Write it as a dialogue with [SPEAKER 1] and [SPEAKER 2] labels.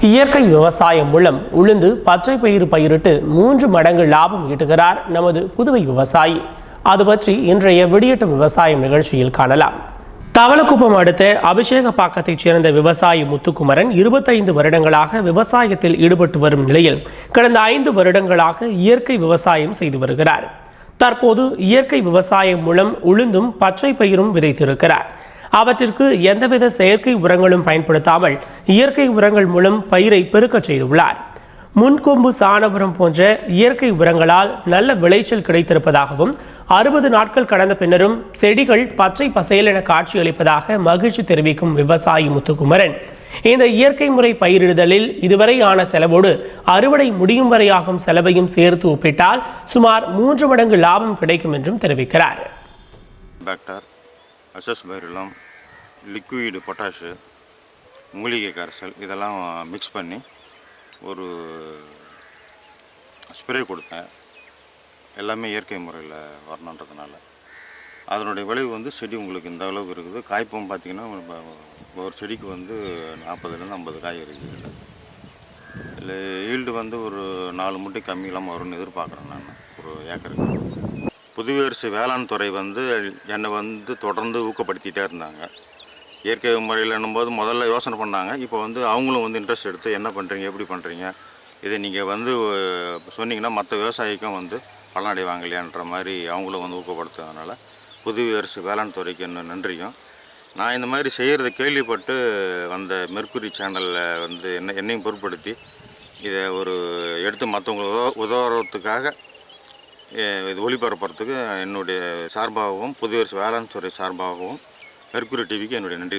[SPEAKER 1] இயற்கை விவசாயம் மூலம் உளுந்து பச்சை பயிறு பயிரிட்டு 3 மடங்கு லாபம் ஈட்டுகிறார் நமது புதுவை விவசாயி. அது பற்றி இன்றைய விடியட்டும் விவசாயம் நிகழ்ச்சியில் காணலாம். தவளக்குப்பம் அடுத்த அபிஷேகப்பாக்கத்தைச் சேர்ந்த விவசாயி முத்துக்குமரன் 25 வருடங்களாக விவசாயத்தில் ஈடுபட்டு வரும் நிலையில் கடந்த 5 வருடங்களாக இயற்கை விவசாயம் செய்து வருகிறார். தற்போது இயற்கை விவசாயம் மூலம் உளுந்தும் பச்சை பயிரும் விதைத்திருக்கிறார். அவற்றிற்கு எந்தவித செயற்கை உரங்களும் பயன்படுத்தாமல் இயற்கை உரங்கள் மூலம் பயிரை பெருக்கச் செய்துள்ளார். முன்கொம்பு சாண உரம் போன்ற இயற்கை உரங்களால் நல்ல விளைச்சல் கிடைத்திருப்பதாகவும் 60 நாட்கள் கடந்த பின்னரும் செடிகள் பச்சை பசேலென காட்சியளிப்பதாக மகிழ்ச்சி தெரிவிக்கும் விவசாயி முத்துக்குமரன் இந்த இயற்கை முறை பயிரிடுதலில் இதுவரை ஆன செலவோடு அறுவடை முடியும் வரை ஆகும் செலவையும் சேர்த்து ஒப்பிட்டால் சுமார் 3 மடங்கு லாபம் கிடைக்கும் என்றும் தெரிவிக்கிறார்.
[SPEAKER 2] அசஸ்பைரிலம், லிக்விடு பொட்டாஷு, மூலிகை கரைசல் இதெல்லாம் மிக்ஸ் பண்ணி ஒரு ஸ்ப்ரே கொடுத்தேன். எல்லாமே இயற்கை முறையில் வரணுன்றதுனால அதனுடைய விளைவு வந்து செடி உங்களுக்கு இந்த அளவுக்கு இருக்குது. காய்ப்பும் பார்த்திங்கன்னா ஒரு செடிக்கு வந்து 40லேருந்து 50 காய் இருக்குது. இல்லை ஈல்டு வந்து ஒரு 4 மூட்டை கம்மி இல்லாமல் வரும்னு எதிர்பார்க்குறேன் நான் ஒரு ஏக்கருக்கு. புதுவை அரசு வேளாண் துறை வந்து என்னை வந்து தொடர்ந்து ஊக்கப்படுத்திகிட்டே இருந்தாங்க. இயற்கை முறையில் என்னும்போது முதல்ல யோசனை பண்ணாங்க. இப்போ வந்து அவங்களும் வந்து இன்ட்ரெஸ்ட் எடுத்து என்ன பண்ணுறீங்க, எப்படி பண்ணுறீங்க, இதை நீங்கள் வந்து சொன்னீங்கன்னா மற்ற விவசாயிக்கும் வந்து பலனடைவாங்க இல்லையான்ற மாதிரி அவங்களும் வந்து ஊக்கப்படுத்துறதுனால புதுவை அரசு வேளாண் துறைக்கு என்ன நன்றியும். நான் இந்த மாதிரி செய்கிறத கேள்விப்பட்டு வந்த மெர்க்குரி சேனலில் வந்து என்னையும் பொருட்படுத்தி இதை ஒரு எடுத்து மற்றவங்களுக்கு உதவுறதுக்காக இது ஒளிபரப்புறதுக்கு என்னுடைய சார்பாகவும் புதுவை அரசு வேளாண் துறை சார்பாகவும் மெர்க்குரி டிவிக்கு என்னுடைய நன்றி.